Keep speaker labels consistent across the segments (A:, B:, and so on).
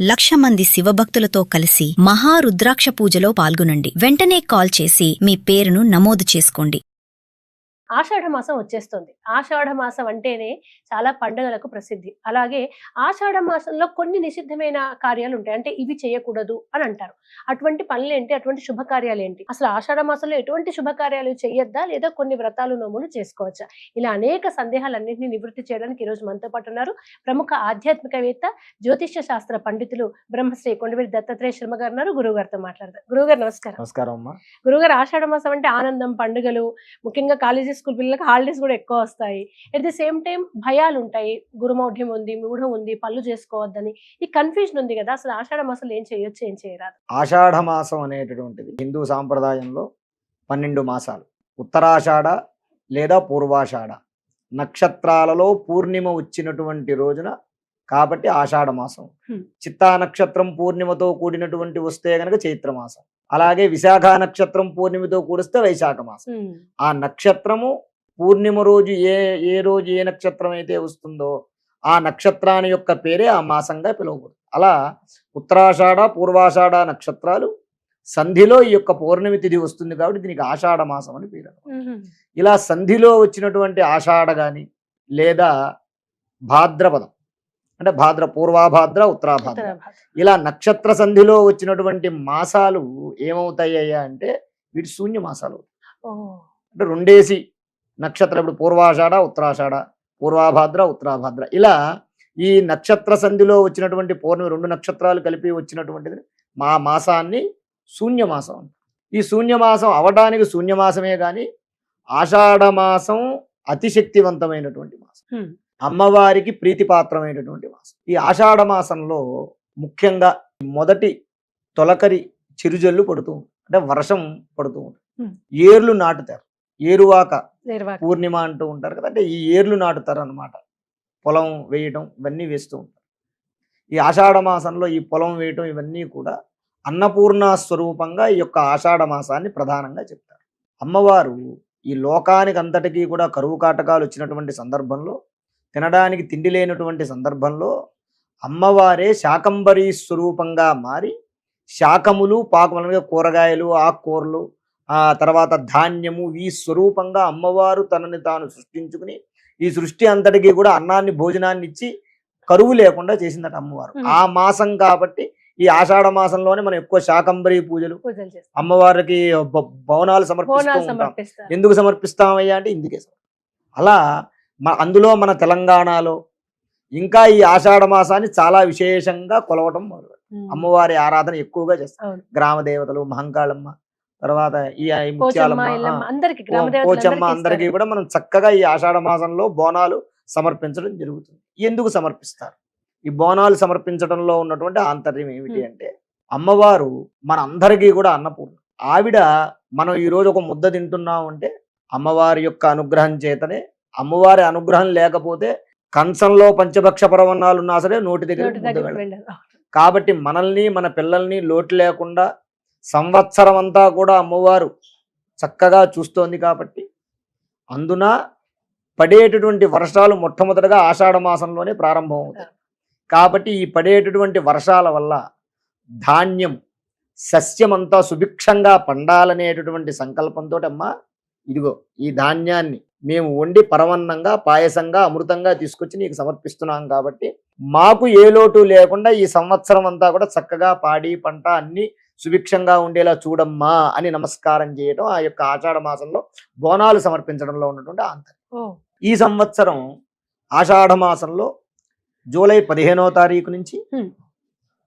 A: 1,00,000 మంది శివభక్తులతో కలిసి మహారుద్రాక్ష పూజలో పాల్గొనండి. వెంటనే కాల్ చేసి మీ పేరును నమోదు చేసుకోండి.
B: ఆషాఢ మాసం వచ్చేస్తుంది. ఆషాఢ మాసం అంటేనే చాలా పండుగలకు ప్రసిద్ధి. అలాగే ఆషాఢ మాసంలో కొన్ని నిషిద్ధమైన కార్యాలు ఉంటాయి. అంటే ఇవి చేయకూడదు అని అంటారు. అటువంటి పనులేంటి? అటువంటి శుభకార్యాలేంటి? అసలు ఆషాఢ మాసంలో ఎటువంటి శుభకార్యాలు చేయొద్దా? లేదా కొన్ని వ్రతాలు, నోములు చేసుకోవచ్చా? ఇలా అనేక సందేహాలన్నింటినీ నివృత్తి చేయడానికి ఈరోజు మనతో పాటు ఉన్నారు ప్రముఖ ఆధ్యాత్మికవేత్త, జ్యోతిష్య శాస్త్ర పండితులు బ్రహ్మశ్రీ కొండవీటి దత్తాత్రేయ శర్మ గారు ఉన్నారు. గురువుగారితో మాట్లాడదాం. గురువుగారు నమస్కారం.
C: నమస్కారం అమ్మా.
B: గురువుగారు, ఆషాఢ మాసం అంటే ఆనందం, పండుగలు, ముఖ్యంగా కాలేజీ స్కూల్ పిల్లలకి హాలిడేస్ కూడా ఎక్కువ వస్తాయి. ఎట్ ది సేమ్ టైం భయాలు ఉంటాయి. గురుమౌఢ్యం ఉంది, మూఢం ఉంది, పళ్ళు చేసుకోవద్దని ఈ కన్ఫ్యూజన్ ఉంది కదా. అసలు ఆషాఢ మాసంలో ఏం చేయొచ్చు, ఏం చేయరాదు?
C: ఆషాఢ మాసం అనేటటువంటిది హిందూ సాంప్రదాయంలో 12 మాసాలు. ఉత్తరాషాఢ లేదా పూర్వాషాఢ నక్షత్రాలలో పూర్ణిమ వచ్చినటువంటి రోజున కాబట్టి ఆషాఢ మాసం. చిత్తా నక్షత్రం పూర్ణిమతో కూడినటువంటి వస్తే గనక చైత్రమాసం. అలాగే విశాఖ నక్షత్రం పూర్ణిమతో కూడిస్తే వైశాఖ మాసం. ఆ నక్షత్రము పూర్ణిమ రోజు ఏ రోజు ఏ నక్షత్రం అయితే వస్తుందో ఆ నక్షత్రాన్ని యొక్క పేరే ఆ మాసంగా పిలువబడుతుంది. అలా ఉత్తరాషాఢ పూర్వాషాఢ నక్షత్రాలు సంధిలో ఈ యొక్క పౌర్ణమి తిథి వస్తుంది కాబట్టి దీనికి ఆషాఢ మాసం అని పేరు. ఇలా సంధిలో వచ్చినటువంటి ఆషాఢ గాని లేదా భాద్రపదం అంటే పూర్వాభాద్ర ఉత్తరాభాద్ర ఇలా నక్షత్ర సంధిలో వచ్చినటువంటి మాసాలు ఏమవుతాయ్యా అంటే వీటి శూన్య మాసాలు. అంటే రెండేసి నక్షత్రం, ఇప్పుడు పూర్వాషాఢ ఉత్తరాషాఢ, పూర్వాభాద్ర ఉత్తరాభాద్ర, ఇలా ఈ నక్షత్ర సంధిలో వచ్చినటువంటి పౌర్ణమి 2 నక్షత్రాలు కలిపి వచ్చినటువంటిది మా మాసాన్ని శూన్యమాసం. ఈ శూన్యమాసం అవడానికి శూన్యమాసమే కానీ ఆషాఢ మాసం అతిశక్తివంతమైనటువంటి మాసం, అమ్మవారికి ప్రీతిపాత్రమైనటువంటి మాసం. ఈ ఆషాఢ మాసంలో ముఖ్యంగా మొదటి తొలకరి చిరుజల్లు పడుతూ అంటే వర్షం పడుతూ ఉంటుంది. ఏర్లు నాటుతారు. ఏరువాక పూర్ణిమ అంటూ ఉంటారు కదా, అంటే ఈ ఏర్లు నాటుతారు అన్నమాట. పొలం వేయటం ఇవన్నీ వేస్తూ ఉంటారు. ఈ ఆషాఢ మాసంలో ఈ పొలం వేయటం ఇవన్నీ కూడా అన్నపూర్ణ స్వరూపంగా ఈ యొక్క ఆషాఢ మాసాన్ని ప్రధానంగా చెప్తారు. అమ్మవారు ఈ లోకానికి అంతటికీ కూడా కరువు కాటకాలు వచ్చినటువంటి సందర్భంలో, తినడానికి తిండి లేనటువంటి సందర్భంలో అమ్మవారే శాకంబరీ స్వరూపంగా మారి శాకములు, పాకములు, కూరగాయలు, ఆకుకూరలు, తర్వాత ధాన్యము, ఈ స్వరూపంగా అమ్మవారు తనని తాను సృష్టించుకుని ఈ సృష్టి అంతటికీ కూడా అన్నాన్ని, భోజనాన్ని ఇచ్చి కరువు లేకుండా చేసిందట అమ్మవారు. ఆ మాసం కాబట్టి ఈ ఆషాఢ మాసంలోనే మనం ఎక్కువ శాకంబరీ పూజలు, అమ్మవారికి భవనాలు సమర్పిస్తూ ఉంటాం. ఎందుకు సమర్పిస్తామయ్యా అంటే ఇందుకే. అలా అందులో మన తెలంగాణలో ఇంకా ఈ ఆషాఢ మాసాన్ని చాలా విశేషంగా కొలవటం మొదలు. అమ్మవారి ఆరాధన ఎక్కువగా చేస్తారు. గ్రామ దేవతలు, మహంకాళమ్మ, తర్వాత ఈ ముత్యాలమ్మ, పోచమ్మ అందరికీ కూడా మనం చక్కగా ఈ ఆషాఢ మాసంలో బోనాలు సమర్పించడం జరుగుతుంది. ఎందుకు సమర్పిస్తారు? ఈ బోనాలు సమర్పించడంలో ఉన్నటువంటి ఆంతర్యం ఏమిటి అంటే, అమ్మవారు మన అందరికీ కూడా అన్నపూర్ణ. ఆవిడ మనం ఈరోజు ఒక ముద్ద తింటున్నాం అంటే అమ్మవారి యొక్క అనుగ్రహం చేతనే. అమ్మవారి అనుగ్రహం లేకపోతే కంచంలో పంచభక్ష పరవన్నాలు ఉన్నా సరే నోటి దగ్గర. కాబట్టి మనల్ని, మన పిల్లల్ని లోటు లేకుండా సంవత్సరం అంతా కూడా అమ్మవారు చక్కగా చూస్తోంది. కాబట్టి అందున పడేటటువంటి వర్షాలు మొట్టమొదటిగా ఆషాఢ మాసంలోనే ప్రారంభం అవుతాయి. కాబట్టి ఈ పడేటటువంటి వర్షాల వల్ల ధాన్యం, సస్యమంతా సుభిక్షంగా పండాలనేటటువంటి సంకల్పంతో అమ్మ ఇదిగో ఈ ధాన్యాన్ని మేము వండి పరవన్నంగా, పాయసంగా, అమృతంగా తీసుకొచ్చి నీకు సమర్పిస్తున్నాం. కాబట్టి మాకు ఏ లోటు లేకుండా ఈ సంవత్సరం అంతా కూడా చక్కగా పాడి పంట అన్ని సుభిక్షంగా ఉండేలా చూడమ్మా అని నమస్కారం చేయడం ఆ యొక్క ఆషాఢ మాసంలో బోనాలు సమర్పించడంలో ఉన్నటువంటి ఆంతర్యం. ఈ సంవత్సరం ఆషాఢ మాసంలో జూలై 15వ తారీఖు నుంచి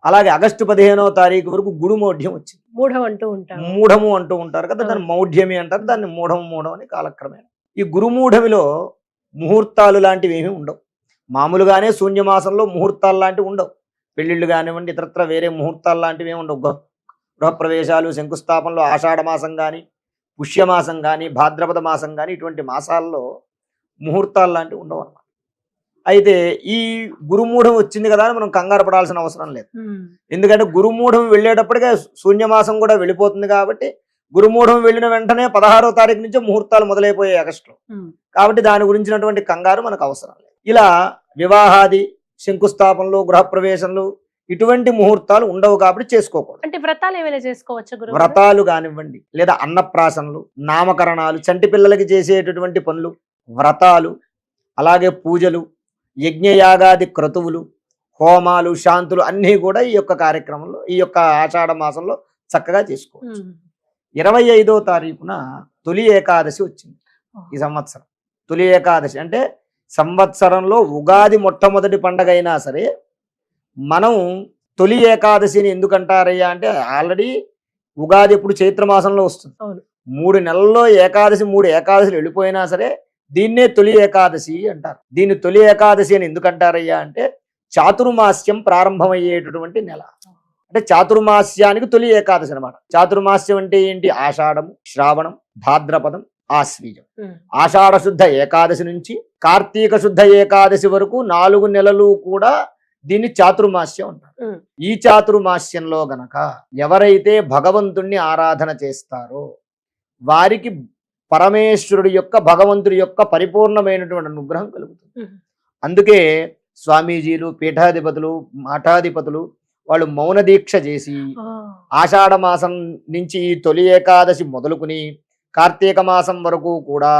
C: అలాగే ఆగస్టు 15వ తారీఖు వరకు గురుమౌఢ్యం వచ్చింది. మూఢము అంటూ ఉంటారు కదా, దాన్ని మౌఢ్యమి అంటారు, దాన్ని మూఢం అని కాలక్రమేణా. ఈ గురుమూఢమిలో ముహూర్తాలు లాంటివి ఏమీ ఉండవు. మామూలుగానే శూన్యమాసంలో ముహూర్తాలు లాంటివి ఉండవు. పెళ్లిళ్ళు కానివ్వండి, ఇతరత్ర వేరే ముహూర్తాలు లాంటివి ఏమి ఉండవు. గృహప్రవేశాలు, శంకుస్థాపనలు ఆషాఢ మాసం కానీ, పుష్యమాసం కానీ, భాద్రపద మాసం కానీ ఇటువంటి మాసాల్లో ముహూర్తాలు లాంటివి ఉండవు అన్నమాట. అయితే ఈ గురుమూఢం వచ్చింది కదా అని మనం కంగారు పడాల్సిన అవసరం లేదు. ఎందుకంటే గురుమూఢం వెళ్ళేటప్పటికే శూన్యమాసం కూడా వెళ్ళిపోతుంది. కాబట్టి గురుమూఢం వెళ్ళిన వెంటనే 16వ తారీఖు నుంచే ముహూర్తాలు మొదలైపోయాయి ఆగస్టులో. కాబట్టి దాని గురించినటువంటి కంగారు మనకు అవసరం లేదు. ఇలా వివాహాది, శంకుస్థాపనలు, గృహప్రవేశంలు ఇటువంటి ముహూర్తాలు ఉండవు కాబట్టి చేసుకోకూడదు.
B: అంటే వ్రతాలు ఏమైనా చేసుకోవచ్చు గురువు గారు?
C: వ్రతాలు కానివ్వండి, లేదా అన్నప్రాసనలు, నామకరణాలు, చంటి పిల్లలకి చేసేటటువంటి పనులు, వ్రతాలు, అలాగే పూజలు, యజ్ఞయాగాది క్రతువులు, హోమాలు, శాంతులు అన్నీ కూడా ఈ యొక్క కార్యక్రమంలో, ఈ యొక్క ఆషాఢ మాసంలో చక్కగా చేసుకోవచ్చు. 25వ తారీఖున తొలి ఏకాదశి వచ్చింది ఈ సంవత్సరం. తొలి ఏకాదశి అంటే సంవత్సరంలో ఉగాది మొట్టమొదటి పండగ అయినా సరే మనం తొలి ఏకాదశిని ఎందుకంటారయ్యా అంటే ఆల్రెడీ ఉగాది ఎప్పుడు చైత్రమాసంలో వస్తుంది. 3 నెలల్లో ఏకాదశి, 3 ఏకాదశులు వెళ్ళిపోయినా సరే దీన్నే తొలి ఏకాదశి అంటారు. దీన్ని తొలి ఏకాదశి అని ఎందుకంటారయ్యా అంటే చాతుర్మాస్యం ప్రారంభమయ్యేటటువంటి నెల. అంటే చాతుర్మాస్యానికి తొలి ఏకాదశి అనమాట. చాతుర్మాస్యం అంటే ఏంటి? ఆషాఢము, శ్రావణం, భాద్రపదం, ఆశ్వీజం. ఆషాఢ శుద్ధ ఏకాదశి నుంచి కార్తీక శుద్ధ ఏకాదశి వరకు 4 నెలలు కూడా దీన్ని చాతుర్మాస్యం అంటారు. ఈ చాతుర్మాస్యంలో గనక ఎవరైతే భగవంతుణ్ణి ఆరాధన చేస్తారో వారికి పరమేశ్వరుడి యొక్క, భగవంతుడి యొక్క పరిపూర్ణమైనటువంటి అనుగ్రహం కలుగుతుంది. అందుకే స్వామీజీలు, పీఠాధిపతులు, మఠాధిపతులు వాళ్ళు మౌన దీక్ష చేసి ఆషాఢ మాసం నుంచి ఈ తొలి ఏకాదశి మొదలుకుని కార్తీక మాసం వరకు కూడా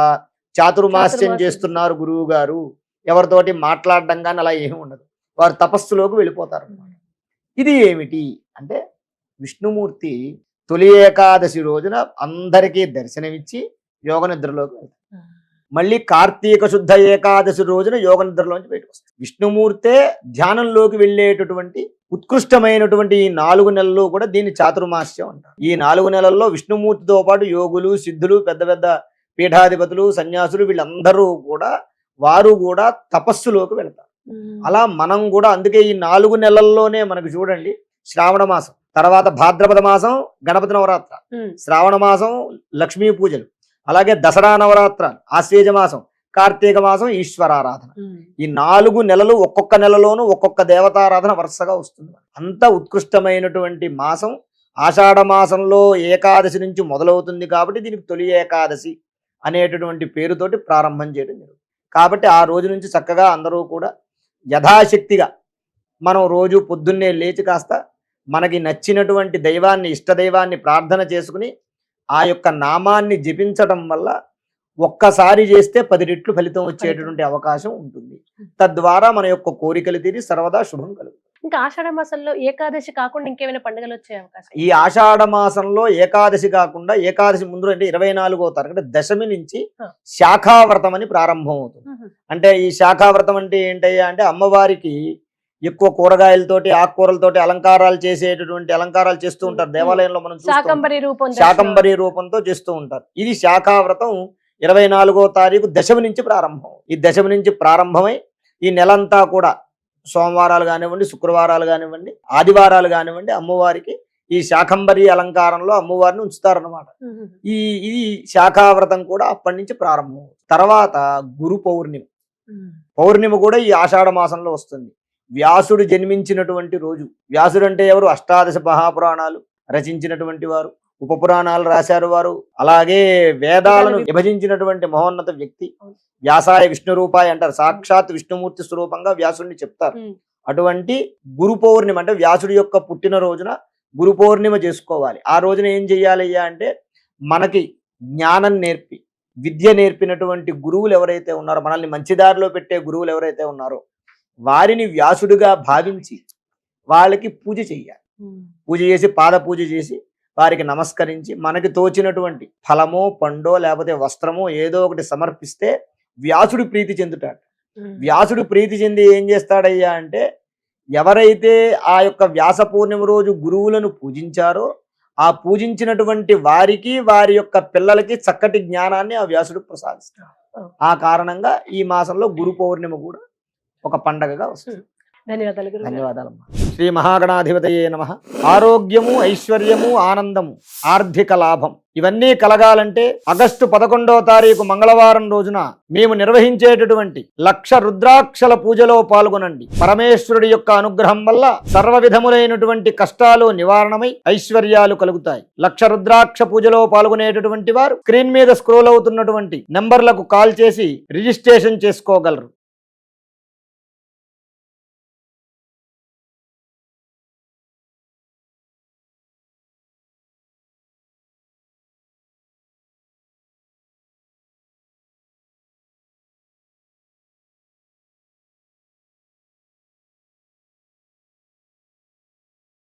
C: చాతుర్మాస్యం చేస్తున్నారు గురువు గారు. ఎవరితోటి మాట్లాడడం కానీ అలా ఏమి ఉండదు, వారు తపస్సులోకి వెళ్ళిపోతారు. ఇది ఏమిటి అంటే విష్ణుమూర్తి తొలి ఏకాదశి రోజున అందరికీ దర్శనమిచ్చి యోగ నిద్రలోకి వెళ్తారు. మళ్ళీ కార్తీక శుద్ధ ఏకాదశి రోజున యోగ నిద్రలోంచి బయటకు వస్తారు. విష్ణుమూర్తే ధ్యానంలోకి వెళ్ళేటటువంటి ఉత్కృష్టమైనటువంటి ఈ 4 నెలలు కూడా దీన్ని చాతుర్మాస్యం అంటారు. ఈ 4 నెలల్లో విష్ణుమూర్తితో పాటు యోగులు, సిద్ధులు, పెద్ద పెద్ద పీఠాధిపతులు, సన్యాసులు వీళ్ళందరూ కూడా వారు కూడా తపస్సులోకి వెళ్తారు. అలా మనం కూడా అందుకే ఈ 4 నెలల్లోనే మనకు చూడండి, శ్రావణ మాసం తర్వాత భాద్రపద మాసం గణపతి నవరాత్ర, శ్రావణ మాసం లక్ష్మీ పూజలు, అలాగే దసరా నవరాత్రాలు, ఆశ్వేజ మాసం, కార్తీక మాసం ఈశ్వరారాధన. ఈ 4 నెలలు ఒక్కొక్క నెలలోనూ ఒక్కొక్క దేవతారాధన వరుసగా వస్తుంది. అంత ఉత్కృష్టమైనటువంటి మాసం ఆషాఢ మాసంలో ఏకాదశి నుంచి మొదలవుతుంది కాబట్టి దీనికి తొలి ఏకాదశి అనేటటువంటి పేరుతోటి ప్రారంభం చేయడం జరుగుతుంది. కాబట్టి ఆ రోజు నుంచి చక్కగా అందరూ కూడా యథాశక్తిగా మనం రోజు పొద్దున్నే లేచి కాస్త మనకి నచ్చినటువంటి దైవాన్ని, ఇష్టదైవాన్ని ప్రార్థన చేసుకుని ఆ యొక్క నామాన్ని జపించడం వల్ల ఒక్కసారి చేస్తే 10 రెట్లు ఫలితం వచ్చేటటువంటి అవకాశం ఉంటుంది. తద్వారా మన యొక్క కోరికలు తీరి సర్వదా శుభం కలుగుతుంది.
B: ఇంకా ఆషాఢ మాసంలో ఏకాదశి కాకుండా ఇంకేమైనా పండుగలు వచ్చే అవకాశం?
C: ఈ ఆషాఢ మాసంలో ఏకాదశి కాకుండా ఏకాదశి ముందు అంటే 24వ తారీఖు అంటే దశమి నుంచి శాఖావ్రతం అని ప్రారంభం అవుతుంది. అంటే ఈ శాఖావ్రతం అంటే ఏంటయ్యా అంటే అమ్మవారికి ఎక్కువ కూరగాయలతోటి, ఆకుకూరలతోటి అలంకారాలు చేసేటటువంటి అలంకారాలు చేస్తూ ఉంటారు దేవాలయంలో. మనం శాకంబరి రూపంతో చేస్తూ ఉంటారు. ఇది శాఖావ్రతం 24వ తారీఖు దశమి నుంచి ప్రారంభం. ఈ దశమి నుంచి ప్రారంభమై ఈ నెలంతా కూడా సోమవారాలు కానివ్వండి, శుక్రవారాలు కానివ్వండి, ఆదివారాలు కానివ్వండి అమ్మవారికి ఈ శాకంబరి అలంకారంలో అమ్మవారిని ఉంచుతారన్నమాట. ఈ శాఖావ్రతం కూడా అప్పటి నుంచి ప్రారంభం. తర్వాత గురు పౌర్ణిమ. పౌర్ణిమ కూడా ఈ ఆషాఢ మాసంలో వస్తుంది. వ్యాసుడు జన్మించినటువంటి రోజు. వ్యాసుడు అంటే ఎవరు? అష్టాదశ మహాపురాణాలు రచించినటువంటి వారు, ఉపపురాణాలు రాశారు వారు, అలాగే వేదాలను విభజించినటువంటి మహోన్నత వ్యక్తి. వ్యాసాయ విష్ణు రూపాయ అంటారు, సాక్షాత్ విష్ణుమూర్తి స్వరూపంగా వ్యాసుడిని చెప్తారు. అటువంటి గురు పౌర్ణిమ అంటే వ్యాసుడి యొక్క పుట్టిన రోజున గురు పౌర్ణిమ చేసుకోవాలి. ఆ రోజున ఏం చెయ్యాలయ్యా అంటే మనకి జ్ఞానం నేర్పి, విద్య నేర్పినటువంటి గురువులు ఎవరైతే ఉన్నారో, మనల్ని మంచి దారిలో పెట్టే గురువులు ఎవరైతే ఉన్నారో వారిని వ్యాసుడిగా భావించి వాళ్ళకి పూజ చెయ్యాలి. పూజ చేసి, పాద పూజ చేసి వారికి నమస్కరించి మనకి తోచినటువంటి ఫలమో, పండో, లేకపోతే వస్త్రమో ఏదో ఒకటి సమర్పిస్తే వ్యాసుడు ప్రీతి చెందుతాడు. వ్యాసుడు ప్రీతి చెంది ఏం చేస్తాడయ్యా అంటే ఎవరైతే ఆ యొక్క వ్యాస పూర్ణిమ రోజు గురువులను పూజించారో ఆ పూజించినటువంటి వారికి, వారి యొక్క పిల్లలకి చక్కటి జ్ఞానాన్ని ఆ వ్యాసుడు ప్రసాదిస్తాడు. ఆ కారణంగా ఈ మాసంలో గురు పౌర్ణిమ కూడా ఒక పండగగా వస్తుంది. ధన్యవాదాలమ్మా. శ్రీ మహాగణాధిపతయే నమః. ఆరోగ్యము, ఐశ్వర్యము, ఆనందము, ఆర్థిక లాభం ఇవన్నీ కలగాలంటే ఆగస్టు 11వ తారీఖు మంగళవారం రోజున మేము నిర్వహించేటటువంటి 1,00,000 రుద్రాక్షల పూజలో పాల్గొనండి. పరమేశ్వరుడి యొక్క అనుగ్రహం వల్ల సర్వ విధములైనటువంటి కష్టాలు నివారణమై ఐశ్వర్యాలు కలుగుతాయి. 1,00,000 రుద్రాక్ష పూజలో పాల్గొనేటటువంటి వారు స్క్రీన్ మీద స్క్రోల్ అవుతున్నటువంటి నంబర్లకు కాల్ చేసి రిజిస్ట్రేషన్ చేసుకోగలరు.